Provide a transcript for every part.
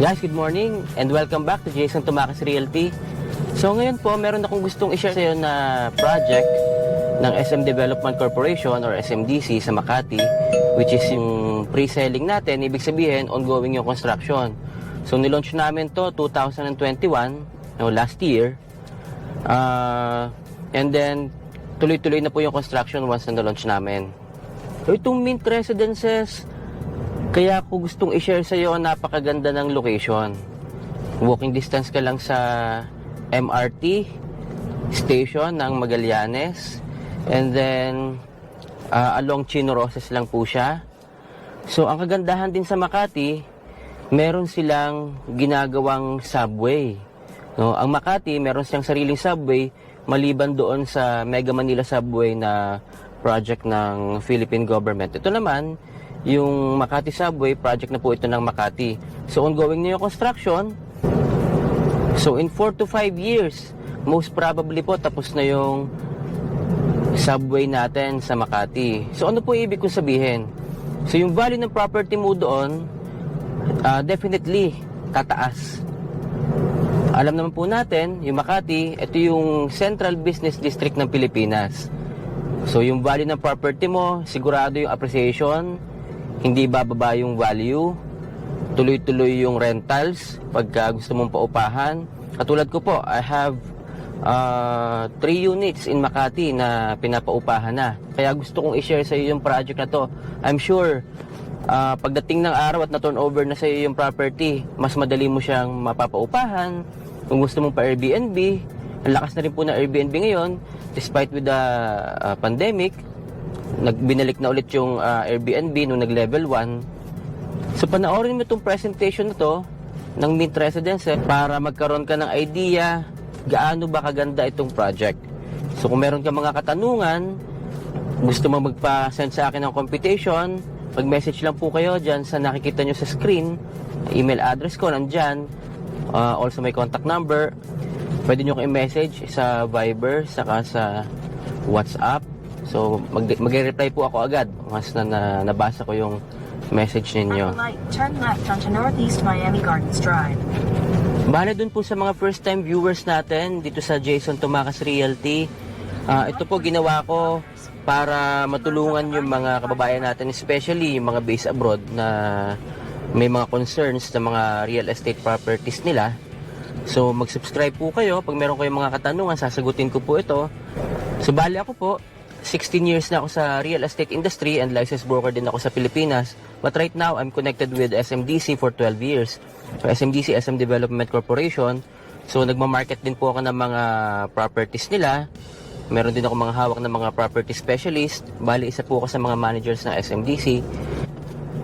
Guys, good morning and welcome back to Jayson Tumacas Realty. So ngayon po, meron akong gustong i-share sa iyo na project ng SM Development Corporation or SMDC sa Makati, which is yung pre-selling natin. Ibig sabihin, ongoing yung construction. So nilaunch namin to 2021, last year. And then tuloy-tuloy na po yung construction once na launch namin. So itong Mint Residences, kaya ko gustong i-share sa iyo, napakaganda ng location. Walking distance ka lang sa MRT station ng Magallanes. And then, along Chino Roses lang po siya. So, ang kagandahan din sa Makati, meron silang ginagawang subway. No? Ang Makati, meron silang sariling subway, maliban doon sa Mega Manila Subway na project ng Philippine government. Ito naman, yung Makati Subway, project na po ito ng Makati. So, ongoing na yung construction. So, in 4 to 5 years, most probably po, tapos na yung subway natin sa Makati. So, ano po ibig kong sabihin? So, yung value ng property mo doon, definitely, tataas. Alam naman po natin, yung Makati, ito yung Central Business District ng Pilipinas. So, yung value ng property mo, sigurado yung appreciation, hindi bababa yung value, tuloy-tuloy yung rentals pagka gusto mong paupahan. Katulad ko po, I have 3 units in Makati na pinapaupahan na. Kaya gusto kong i-share sa iyo yung project na to. I'm sure pagdating ng araw at na-turnover na sa iyo yung property, mas madali mo siyang mapapaupahan. Kung gusto mong pa-Airbnb, ang lakas na rin po na Airbnb ngayon, despite with the pandemic. Binalik na ulit yung Airbnb nung nag-level 1. So panoorin mo itong presentation na to ng Mint Residence para magkaroon ka ng idea gaano ba kaganda itong project. So kung meron ka mga katanungan, gusto mo magpa-send sa akin ng computation, mag-message lang po kayo dyan sa nakikita nyo sa screen. Email address ko nandyan, also may contact number. Pwede nyo i-message sa Viber saka sa WhatsApp. So, mag-reply po ako agad once na nabasa ko yung message ninyo. Turn left onto Northeast Miami Gardens Drive. Bale dun po sa mga first-time viewers natin dito sa Jayson Tumacas Realty. Ito po ginawa ko para matulungan yung mga kababayan natin, especially yung mga based abroad na may mga concerns sa mga real estate properties nila. So, mag-subscribe po kayo. Pag meron kayong mga katanungan, sasagutin ko po ito. So, bale ako po, 16 years na ako sa real estate industry and licensed broker din ako sa Pilipinas. But right now, I'm connected with SMDC for 12 years. So, SMDC, SM Development Corporation. So, nagmamarket din po ako ng mga properties nila. Meron din ako mga hawak ng mga property specialist. Bali, isa po ako sa mga managers ng SMDC.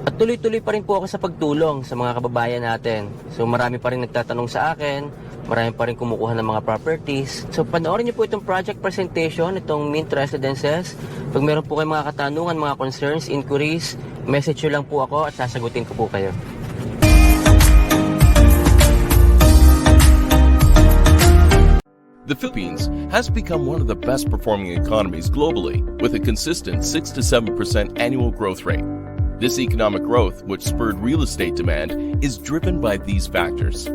At tuloy-tuloy pa rin po ako sa pagtulong sa mga kababayan natin. So, marami pa rin nagtatanong sa akin. Marami pa rin kumukuha ng mga properties. So, panoorin niyo po itong project presentation, itong Mint Residences. Pag meron po kayong mga katanungan, mga concerns, inquiries, message nyo lang po ako at sasagutin ko po kayo. The Philippines has become one of the best performing economies globally with a consistent 6 to 7% annual growth rate. This economic growth, which spurred real estate demand, is driven by these factors.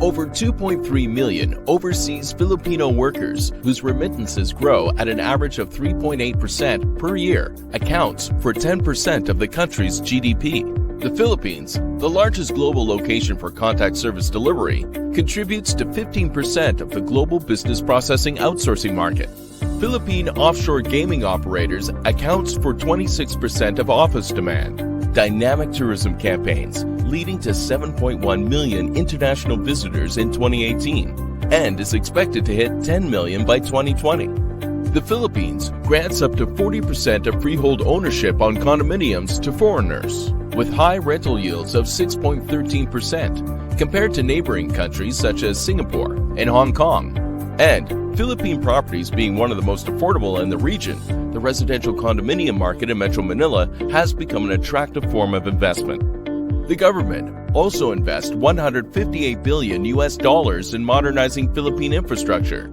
Over 2.3 million overseas Filipino workers whose remittances grow at an average of 3.8% per year accounts for 10% of the country's GDP. The Philippines, the largest global location for contact service delivery, contributes to 15% of the global business processing outsourcing market. Philippine offshore gaming operators accounts for 26% of office demand. Dynamic tourism campaigns leading to 7.1 million international visitors in 2018 and is expected to hit 10 million by 2020. The Philippines grants up to 40% of freehold ownership on condominiums to foreigners, with high rental yields of 6.13% compared to neighboring countries such as Singapore and Hong Kong. And Philippine properties being one of the most affordable in the region, the residential condominium market in Metro Manila has become an attractive form of investment. The government also invests $158 billion in modernizing Philippine infrastructure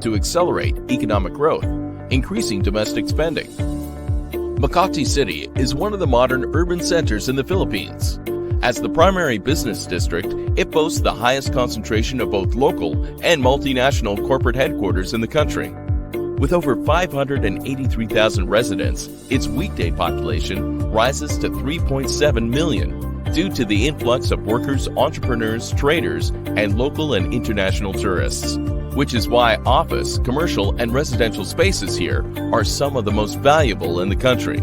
to accelerate economic growth, increasing domestic spending. Makati City is one of the modern urban centers in the Philippines. As the primary business district, it boasts the highest concentration of both local and multinational corporate headquarters in the country. With over 583,000 residents, its weekday population rises to 3.7 million due to the influx of workers, entrepreneurs, traders, and local and international tourists, which is why office, commercial, and residential spaces here are some of the most valuable in the country.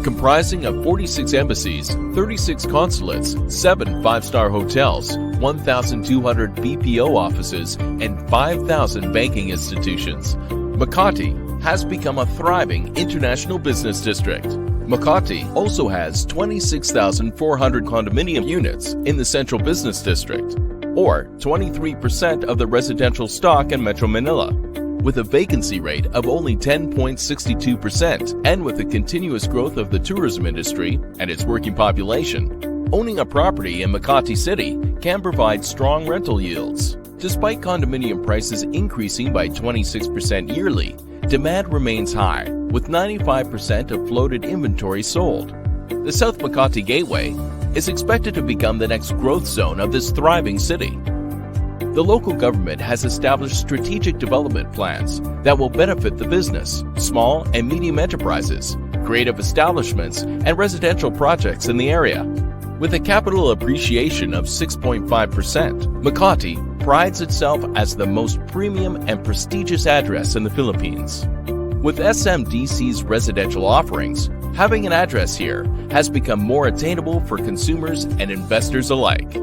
Comprising of 46 embassies, 36 consulates, 7 five-star hotels, 1,200 BPO offices, and 5,000 banking institutions, Makati has become a thriving international business district. Makati also has 26,400 condominium units in the central business district, or 23% of the residential stock in Metro Manila, with a vacancy rate of only 10.62%, and with the continuous growth of the tourism industry and its working population, owning a property in Makati City can provide strong rental yields. Despite condominium prices increasing by 26% yearly, demand remains high, with 95% of floated inventory sold. The South Makati Gateway is expected to become the next growth zone of this thriving city. The local government has established strategic development plans that will benefit the business, small and medium enterprises, creative establishments, and residential projects in the area. With a capital appreciation of 6.5%, Makati prides itself as the most premium and prestigious address in the Philippines. With SMDC's residential offerings, having an address here has become more attainable for consumers and investors alike.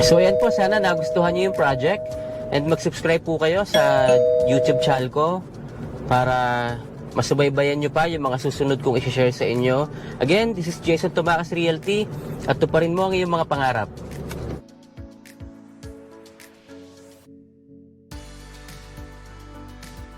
So ayan po, sana nagustuhan nyo yung project and mag-subscribe po kayo sa YouTube channel ko para masubaybayan nyo pa yung mga susunod kong i-share sa inyo. Again, this is Jayson Tumacas Realty at tuparin mo ang iyong mga pangarap.